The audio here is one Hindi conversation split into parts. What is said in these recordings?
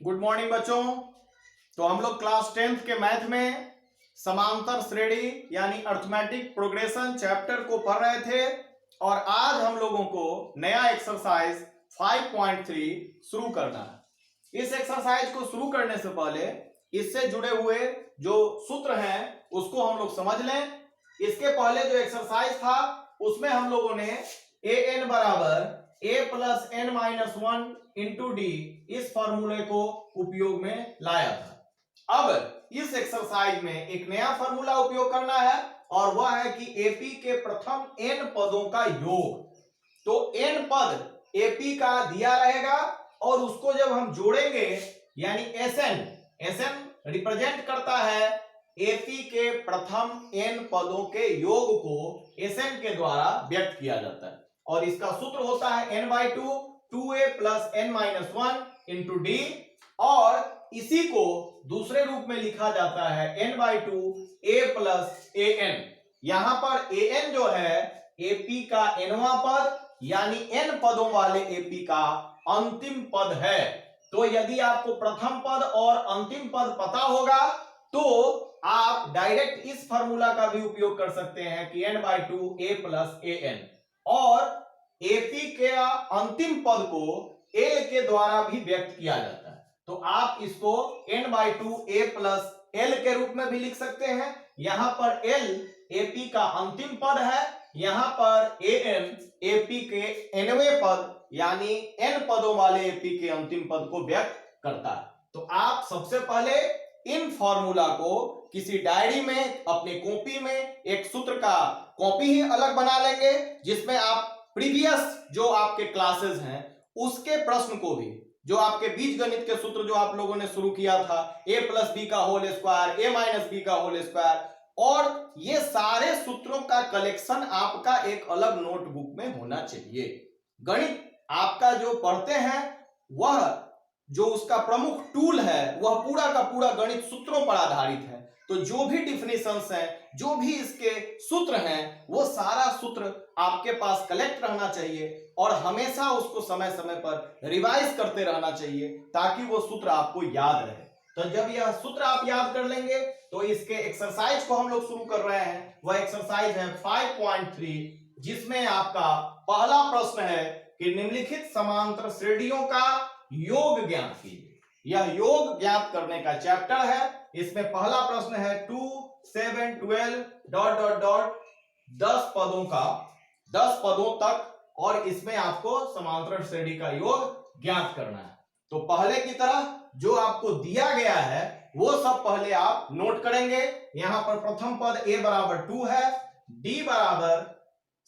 गुड मॉर्निंग बच्चों। तो हम लोग क्लास 10th के मैथ में समांतर श्रेणी यानी अर्थमेटिक प्रोग्रेशन चैप्टर को पढ़ रहे थे और आज हम लोगों को नया एक्सरसाइज 5.3 शुरू करना है। इस एक्सरसाइज को शुरू करने से पहले इससे जुड़े हुए जो सूत्र हैं उसको हम लोग समझ लें। इसके पहले जो एक्सरसाइज था उसमें हम लोगों ने an बराबर a plus n minus 1 into D इस फॉर्मूले को उपयोग में लाया था। अब इस एक्सरसाइज में एक नया फॉर्मूला उपयोग करना है और वह है कि एपी के प्रथम n पदों का योग। तो n पद एपी का दिया रहेगा और उसको जब हम जोड़ेंगे यानी एसएन रिप्रेजेंट करता है एपी के प्रथम n पदों के योग को एसएन के द्वारा व्यक्त किया जाता है और इसका सूत्र होता है n/2 2a plus n minus 1 into D और इसी को दूसरे रूप में लिखा जाता है n/2 a प्लस an। यहां पर an जो है एपी का nवां पद यानी n पदों वाले एपी का अंतिम पद है। तो यदि आपको प्रथम पद और अंतिम पद पता होगा तो आप डायरेक्ट इस फार्मूला का भी उपयोग कर सकते हैं कि n/2 a प्लस an और एपी के अंतिम पद को एल के द्वारा भी व्यक्त किया जाता है। तो आप इसको n/2 a प्लस एल के रूप में भी लिख सकते हैं। यहां पर एल एपी का अंतिम पद है, यहां पर an एपी के nवें पद यानी n पदों वाले एपी के अंतिम पद को व्यक्त करता है। तो आप सबसे पहले इन फॉर्मूला को किसी डायरी में अपनी कॉपी में एक सूत्र का कॉपी ही अलग बना लेंगे जिसमें आप प्रीवियस जो आपके क्लासेस हैं उसके प्रश्न को भी, जो आपके बीजगणित के सूत्र जो आप लोगों ने शुरू किया था a प्लस बी का whole square a minus B का होल स्क्वायर, और ये सारे सूत्रों का कलेक्शन आपका एक अलग नोटबुक में होना चाहिए। गणित आपका जो पढ़ते हैं वह जो उसका प्रमुख टूल है वह पूरा का पूरा गणित सूत्रों पर आधारित है। तो जो भी डिफिनेशंस हैं, जो भी इसके सूत्र हैं, वो सारा सूत्र आपके पास कलेक्ट रहना चाहिए और हमेशा उसको समय समय पर रिवाइज करते रहना चाहिए ताकि वो सूत्र आपको याद रहे। तो जब यह सूत्र आप याद कर लेंगे तो इसके एक्सरसाइज को हम लोग शुरू कर रहे हैं। वह एक्सरसाइज है 5.3 जिसमें आपका पहला प्रश्न है कि निम्नलिखित समांतर श्रेणियों का योग ज्ञात कीजिए। यह योग ज्ञात करने का चैप्टर है। इसमें पहला प्रश्न है 2 7 12 डॉट डॉट डॉट 10 पदों का 10 पदों तक और इसमें आपको समांतर श्रेणी का योग ज्ञात करना है। तो पहले की तरह जो आपको दिया गया है वो सब पहले आप नोट करेंगे। यहां पर प्रथम पद a बराबर 2 है, d बराबर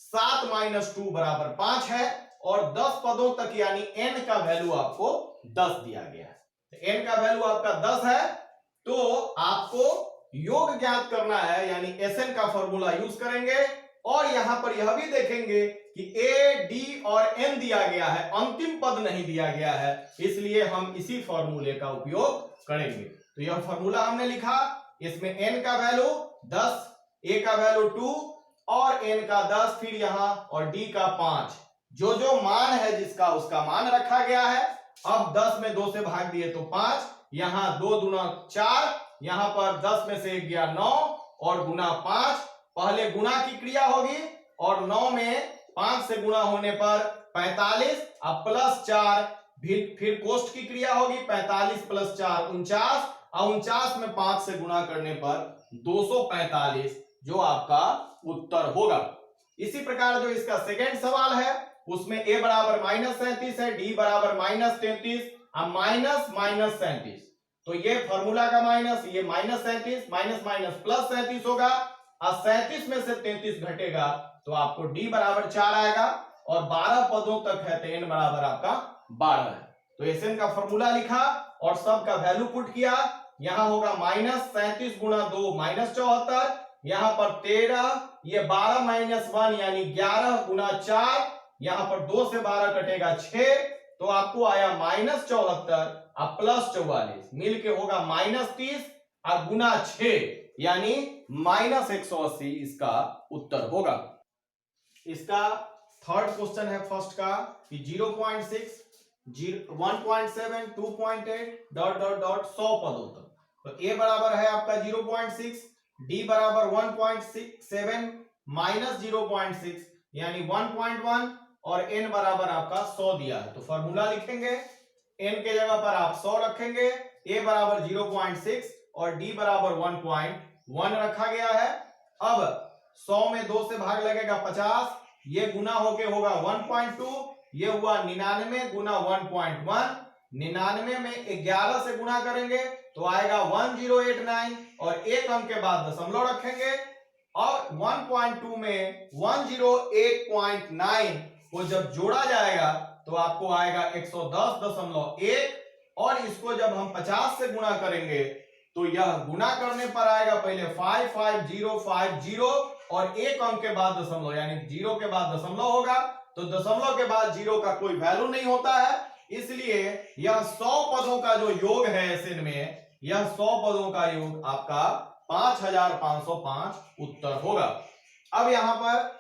7 माइनस 2 बराबर 5 है और 10 पदों तक यानी n का वैल्यू आपको 10 दिया गया है। तो n का वैल्यू आपका 10 है तो आपको योग ज्ञात करना है यानी एसएन का फॉर्मूला यूज करेंगे और यहां पर यह भी देखेंगे कि a d और n दिया गया है, अंतिम पद नहीं दिया गया है, इसलिए हम इसी फॉर्मूले का उपयोग करेंगे। तो यह फॉर्मूला हमने लिखा, इसमें n का वैल्यू 10, a का वैल्यू 2 और n का 10, फिर यहां और d का 5, जो जो मान है जिसका उसका मान रखा गया है। अब 10 में 2 से भाग दिए तो 5, यहां 2 दूना 4, यहां पर 10 में से 1 गया 9 और गुना 5, पहले गुना की क्रिया होगी और 9 में 5 से गुना होने पर 45, अब प्लस 4 फिर कोष्ठ की क्रिया होगी, 45 प्लस 4 49 और 49 में 5 से गुना करने पर 245 जो आपका उत्तर होगा। इसी प्रकार जो इसका सेकेंड सवाल है उसमें a बराबर -37 है, d बराबर -33 और माइनस माइनस 37। तो ये फॉर्मूला का माइनस, ये -37 माइनस माइनस प्लस 37 होगा और 37 में से 33 घटेगा तो आपको d बराबर 4 आएगा और 12 पदों तक है तो n बराबर आपका 12 है। तो एसएन का फॉर्मूला लिखा और सब का वैल्यू पुट किया। यहां होगा -37 गुणा 2 -74, यहां पर 13, ये 12 माइनस 1 यानी 11 गुना 4, यहां पर 2 से 12 कटेगा 6 तो आपको आया -74 और प्लस 44 मिल के होगा -30 और गुना 6 यानी -180 इसका उत्तर होगा। इसका थर्ड क्वेश्चन है फर्स्ट का कि 0.6 1.7, 2.8 डॉट डॉट डॉट 100 पदों तक। तो a बराबर है आपका 0.6, d बराबर 1.7 माइनस 0.6 यानी 1.1 और n बराबर आपका 100 दिया है। तो फॉर्मूला लिखेंगे, n के जगह पर आप 100 रखेंगे, a बराबर 0.6 और d बराबर 1.1 रखा गया है। अब 100 में 2 से भाग लगेगा 50, ये गुना होके होगा 1.2, ये हुआ 99 गुना 1.1, 99 में 11 से गुना करेंगे तो आएगा 1089 और एक अंक के बाद दशमलव रखेंगे और 1.2 में 108.9 को जब जोड़ा जाएगा तो आपको आएगा 110.1 और इसको जब हम 50 से गुणा करेंगे तो यह गुना करने पर आएगा पहले 55050 और एक अंक के बाद दशमलव यानी 0 के बाद दशमलव होगा, तो दशमलव के बाद 0 का कोई वैल्यू नहीं होता है, इसलिए यह 100 पदों का जो योग है एसएन में, यह 100 पदों का योग आपका 5505 उत्तर होगा। अब यहां पर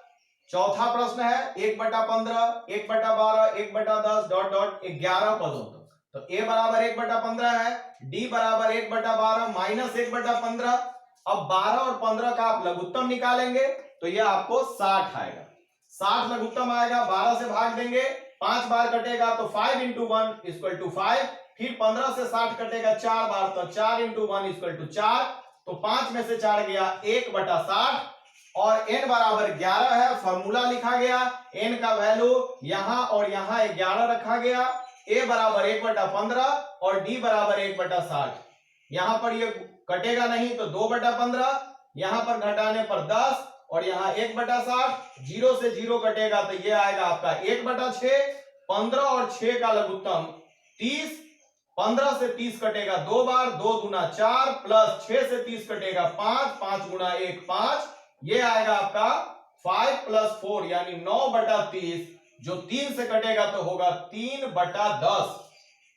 चौथा प्रश्न है 1/15, 1/12, 1/10 डॉट डॉट 11 पदों तक। तो a बराबर 1/15 है, d बराबर 1/12 माइनस 1/15। अब 12 और 15 का आप लघुत्तम निकालेंगे तो यह आपको 60 आएगा, 60 लघुत्तम आएगा, 12 से भाग देंगे, 5 बार कटेगा तो 5 into 1 इक्वल टू 5, फिर 15 से 60 कटेगा 4 बार तो 4 into 1 इक्वल टू 4, तो 5 में से 4 गया 1/60 और n बराबर 11 है। फॉर्मूला लिखा गया, n का वैल्यू यहां और यहां 11 रखा गया, a बराबर 1/15 और d बराबर 1/60। यहां पर ये कटेगा नहीं तो 2/15, यहां पर घटाने पर 10 और यहां 1/60, 0 से 0 कटेगा तो ये आएगा आपका 1/6। 15 और 6 का लघुत्तम 30, 15 से 30 कटेगा 2 बार, 2 गुना 4 प्लस 6 से 30 कटेगा 5, 5 गुना 1 5, ये आएगा आपका 5 + 4 यानी 9/30, जो 3 से कटेगा तो होगा 3/10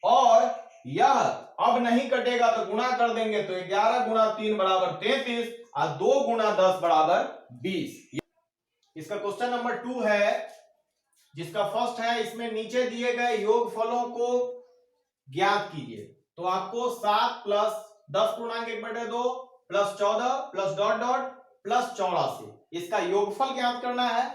और यह अब नहीं कटेगा तो गुणा कर देंगे तो 11 गुना 3 बराबर 33 और 2 गुना 10 बराबर 20। इसका क्वेश्चन नंबर 2 है, जिसका फर्स्ट है, इसमें नीचे दिए गए योगफलों को ज्ञात कीजिए। तो आपको 7 + 10.1/2 + 14 + डॉट डॉट + 84 इसका योगफल ज्ञात करना है।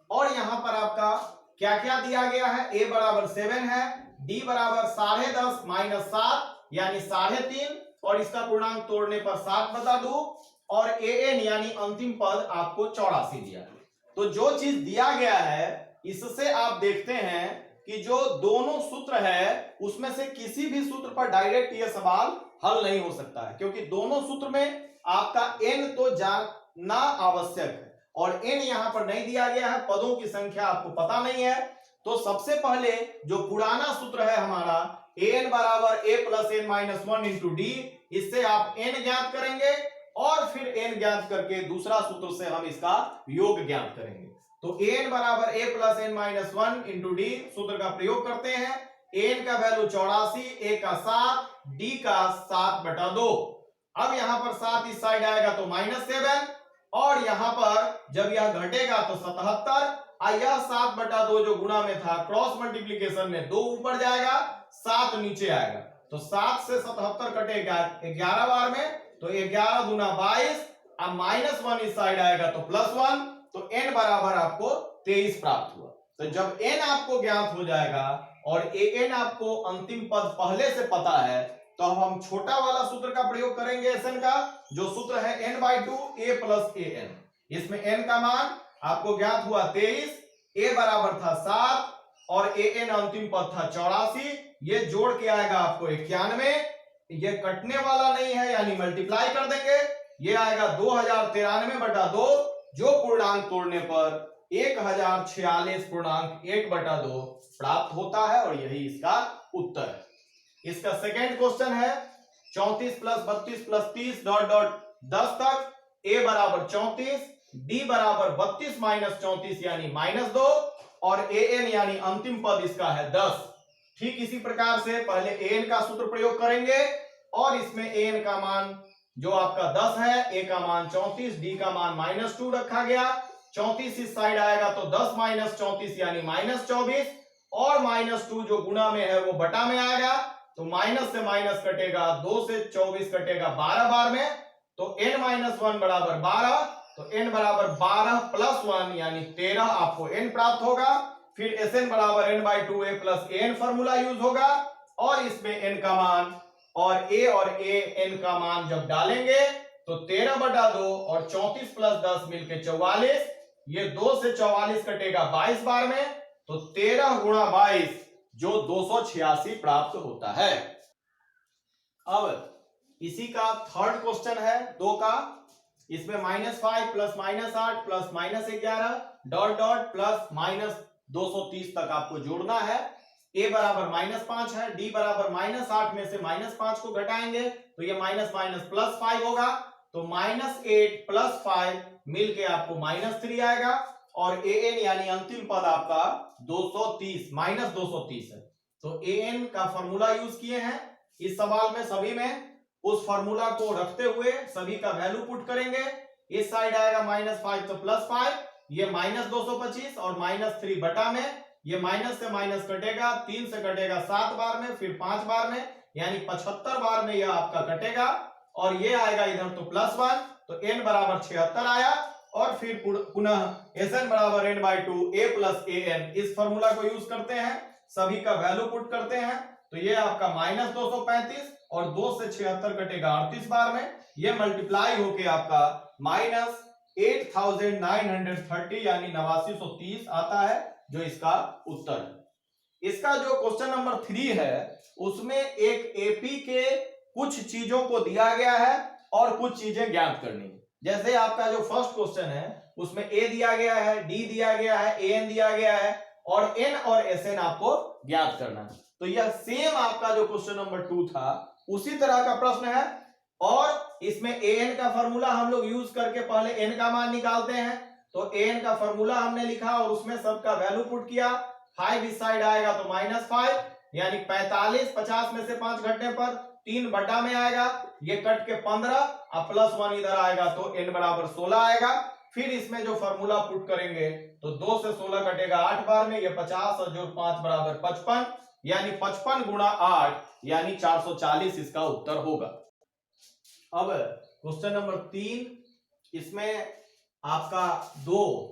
और यहां पर आपका क्या क्या दिया गया है, a बराबर 7 है, d बराबर 10.5 माइनस 7 यानी 3.5 और इसका पूर्णांक तोड़ने पर 7/2 और an यानी अंतिम पद आपको 84 दिया। तो जो चीज दिया गया है इससे आप देखते हैं कि जो दोनों सूत्र है उसमें से किसी भी सूत्र पर डायरेक्ट यह सवाल हल नहीं हो सकता है, क्योंकि दोनों सूत्र में आपका n तो जानना आवश्यक है और n यहां पर नहीं दिया गया है, पदों की संख्या आपको पता नहीं है। तो सबसे पहले जो पुराना सूत्र है हमारा an बराबर a + n - 1 × d, इससे आप n ज्ञात करेंगे और फिर n ज्ञात करके दूसरा सूत्र से हम इसका योग ज्ञात करेंगे। तो an बराबर a + n - 1 × d सूत्र का प्रयोग करते हैं। an का वैल्यू 84, a का 7, d का 7/2। अब यहां पर 7 इस साइड आएगा तो -7 और यहां पर जब यह घटेगा तो 77 और यह 7/2 जो गुणा में था क्रॉस मल्टीप्लिकेशन में 2 ऊपर जाएगा 7 नीचे आएगा, तो 7 से 77 कटेगा 11 बार में, तो 11 गुना 22 अब -1 इस साइड आएगा तो +1, तो n बराबर आपको 23 प्राप्त हुआ। तो जब n आपको ज्ञात हो जाएगा और an आपको अंतिम पद पहले से पता है तो हम छोटा वाला सूत्र का प्रयोग करेंगे Sn का, जो सूत्र है n/2 a + an। इसमें n का मान आपको ज्ञात हुआ 23, a बराबर था 7 और an अंतिम पद था 84, ये जोड़ के आएगा आपको 91, ये कटने वाला नहीं है यानी मल्टीप्लाई कर देंगे, ये आएगा 2093/2 जो पूर्णांक तोड़ने पर 1046.1/2 प्राप्त होता है और यही इसका उत्तर है। इसका सेकेंड क्वेश्चन है 34 + 32 + 30 डॉट डॉट 10 तक, a बराबर 34, d बराबर 32 - 34 यानी -2 और an यानी अंतिम पद इसका है 10। ठीक इसी प्रकार से पहले an का सूत्र प्रयोग करेंगे और इसमें an का मान जो आपका 10 है, a का मान 34, d का मान -2 रखा गया। 34 इस साइड आएगा तो 10 - 34 यानी -24 और -2 जो गुणा में है वो बटा में आएगा, तो माइनस से माइनस कटेगा, 2 से 24 कटेगा 12 बार में, तो n-1 बराबर 12, तो n बराबर 12 प्लस 1 यानी 13 आपको n प्राप्त होगा। फिर Sn बराबर n/2a plus an formula use होगा, और इसमें n का मान और a और a n का मान जब डालेंगे तो 13/2 और 34 प्लस 10 मिलके 44, ये 2 से 44 कटेगा 22 बार में, तो 13 गुणा 22 जो 286 प्राप्त होता है। अब इसी का थर्ड क्वेश्चन है 2 का, इसमें -5 plus -8 plus -11 dot dot plus -230 तक आपको जोड़ना है। a बराबर -5 है, d बराबर -8 में से -5 को घटाएंगे तो ये माइनस माइनस प्लस 5 होगा, तो -8 प्लस 5 मिलके आपको -3 आएगा, और an यानी अंतिम पद आपका 230 -230 है। तो an का फॉर्मूला यूज किए हैं इस सवाल में, सभी में उस फॉर्मूला को रखते हुए सभी का वैल्यू पुट करेंगे। इस साइड आएगा -5 तो +5, ये -225 और -3 बटा में, ये माइनस से माइनस कटेगा, 3 से कटेगा 7 बार में, फिर 5 बार में, यानी 75 बार में यह आपका कटेगा, और ये आएगा इधर तो +1, तो n बराबर 76 आया, और फिर पुनः Sn बराबर n/2 a प्लस an, इस फॉर्मूला को यूज करते हैं, सभी का वैल्यू पुट करते हैं, तो ये आपका -235 और 2 से 76 कटेगा 38 बार में, ये मल्टीप्लाई होके आपका -8930 यानी 8930 आता है, जो इसका उत्तर है। इसका जो क्वेश्चन नंबर 3 है उसमें एक एपी के कुछ चीजों को दिया गया है और कुछ चीजें ज्ञात करनी है। जैसे आपका जो फर्स्ट क्वेश्चन है उसमें a दिया गया है, d दिया गया है, an दिया गया है, और n और sn आपको ज्ञात करना है। तो यह सेम आपका जो क्वेश्चन नंबर 2 था उसी तरह का प्रश्न है, और इसमें an का फॉर्मूला हम लोग यूज करके पहले n का मान निकालते हैं। तो an का फॉर्मूला हमने लिखा और उसमें सबका वैल्यू पुट किया, 5 इस साइड आएगा तो -5 यानी 45, 50 में से 5 घटने पर 3 बटा में आएगा, ये कट के 15 और +1 इधर आएगा तो n बराबर 16 आएगा। फिर इसमें जो फॉर्मूला पुट करेंगे तो 2 से 16 कटेगा 8 बार में, ये 50 और जोड़ 5 बराबर 55, यानी 55 गुणा 8 यानी 440 इसका उत्तर होगा। अब क्वेश्चन नंबर 3, इसमें आपका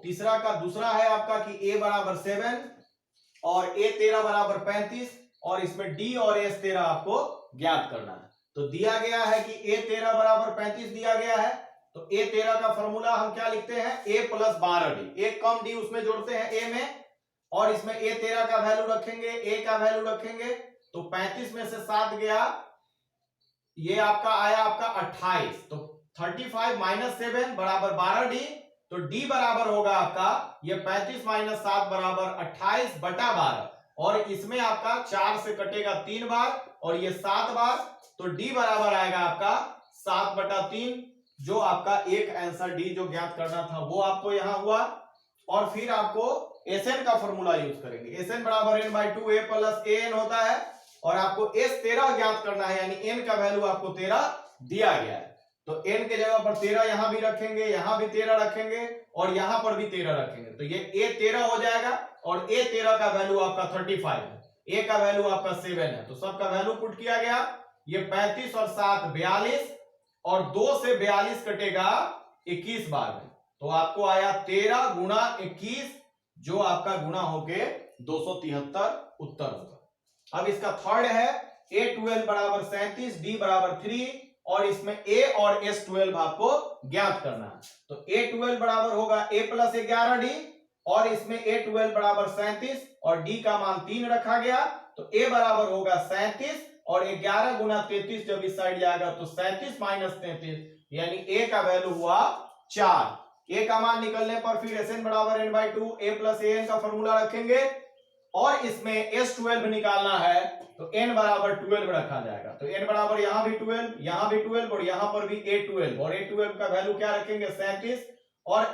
तीसरा का दूसरा है आपका कि a बराबर 7 और a 13 बराबर 35, और इसमें d और s 13 आपको ज्ञात करना है। तो दिया गया है कि a 13 बराबर 35 दिया गया है, तो a 13 का फॉर्मूला हम क्या लिखते हैं, a प्लस 12d, एक कम d उसमें जोड़ते हैं a में, और इसमें a 13 का वैल्यू रखेंगे, a का वैल्यू रखेंगे, तो 35 में से 7 गया, ये आपका आया आपका 28, तो 35 माइनस 7 बराबर 12d, तो d बराबर होगा आपका ये 35 माइनस 7 बराबर 28 बटा 12, और इसमें आपका 4 से कटेगा 3 बार और ये 7 बार, तो d बराबर आएगा आपका 7 बटा 3, जो आपका एक आंसर d जो ज्ञात करना था वो आपको यहां हुआ। और फिर आपको Sn का फॉर्मूला यूज करेंगे, Sn बराबर n/2 a प्लस an होता है, और आपको S 13 ज्ञात करना है, यानी n का वैल्यू आपको 13 दिया गया है, तो n के जगह पर 13 यहां भी रखेंगे, यहां भी 13 रखेंगे, और यहां पर भी 13 रखेंगे, तो ये a 13 हो जाएगा, और a 13 का वैल्यू आपका 35 है, a का वैल्यू आपका 7 है, तो सबका वैल्यू पुट किया गया, ये 35 और 7 42, और 2 से 42 कटेगा 21 बार में, तो आपको आया 13 गुणा 21, जो आपका गुणा होके 273 उत्तर होगा। अब इसका थर्ड है a12 बराबर 37, d बराबर 3, और इसमें a और s12 आपको ज्ञात करना है, तो a12 बराबर होगा a प्लस 11d, और इसमें a12 बराबर 37 और d का मान 3 रखा गया, तो a बराबर होगा 37, और 11 गुना 33 जब इस साइड जाएगा तो 37 माइनस 33, यानी a का वैल्यू हुआ 4। a का मान निकलने पर फिर Sn बराबर n/2 a प्लस an का फॉर्मूला रखेंगे, और इसमें S12 निकालना है तो n बराबर 12 रखा जाएगा, तो n बराबर यहां भी 12, यहां भी 12, और यहां पर भी a12, और a12 का वैल्यू क्या रखेंगे 37, और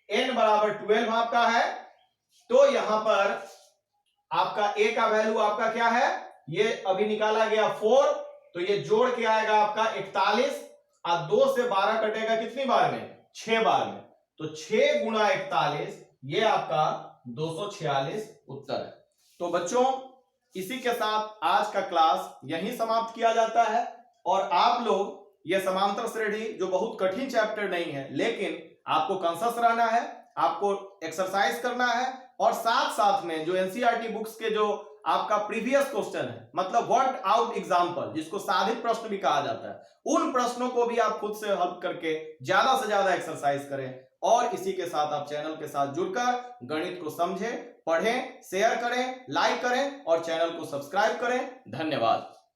n बराबर 12 आपका है, तो यहां पर आपका a का वैल्यू आपका क्या है, ये अभी निकाला गया 4, तो ये जोड़ के आएगा आपका 41, और 2 से 12 कटेगा कितनी बार में, 6 बार में, तो 6 गुणा 41 ये आपका 246 उत्तर है। तो बच्चों, इसी के साथ आज का क्लास यहीं समाप्त किया जाता है। और आप लोग ये समांतर श्रेणी जो बहुत कठिन चैप्टर नहीं है, लेकिन आपको कॉन्शियस रहना है, आपको एक्सरसाइज करना है, और साथ साथ में जो एनसीईआरटी बुक्स के जो आपका प्रीवियस क्वेश्चन है, मतलब वर्ड आउट एग्जाम्पल, जिसको साधित प्रश्न भी कहा जाता है, उन प्रश्नों को भी आप खुद से हल करके ज्यादा से ज्यादा एक्सरसाइज करें। और इसी के साथ आप चैनल के साथ जुड़कर गणित को समझें, पढ़ें, शेयर करें, लाइक करें और चैनल को सब्सक्राइब करें। धन्यवाद।